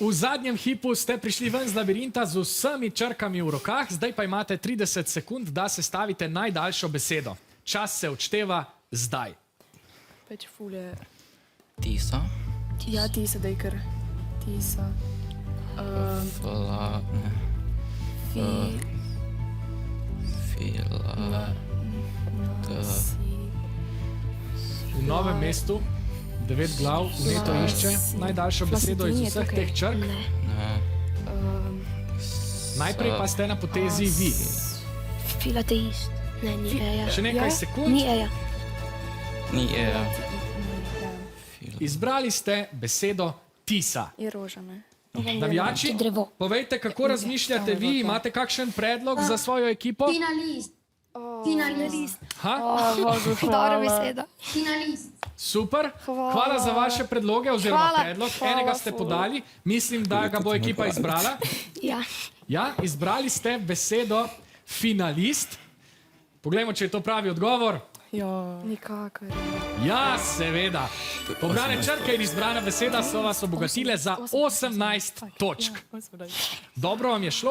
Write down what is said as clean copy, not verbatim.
V zadnjem hipu ste prišli ven z labirinta z vsemi črkami v rokah, zdaj pa imate 30 sekund, da sestavite najdaljšo besedo. Čas se odšteva zdaj. Peč fulje. Tisa. Ja, tisa, daj kar. Tisa. Fila. Ne. Fila. V novem mestu 9 glav vneto išče najdaljšo besedo iz vseh teh črk. Ne. Najprej pa ste na potezi vi. Filateist. Ne, ni eja. Še nekaj sekund. Ni eja. Ni eja. Izbrali ste besedo tisa. Je roža, ne? Navijači, Drevo. povejte, kako razmišljate vi, imate kakšen predlog za svojo ekipo? Finalist. Finalist. Ha? Dobra beseda. Finalist. Super, hvala za vaše predloge oziroma predlog. Enega ste podali, mislim, da ga bo ekipa izbrala. Ja. Ja, izbrali ste besedo finalist. Poglejmo, če je to pravi odgovor. Ja. Nikakor. Ja, seveda. Pobrane črke in izbrana beseda so vas obogatile za 18 točk. Dobro vam je šlo.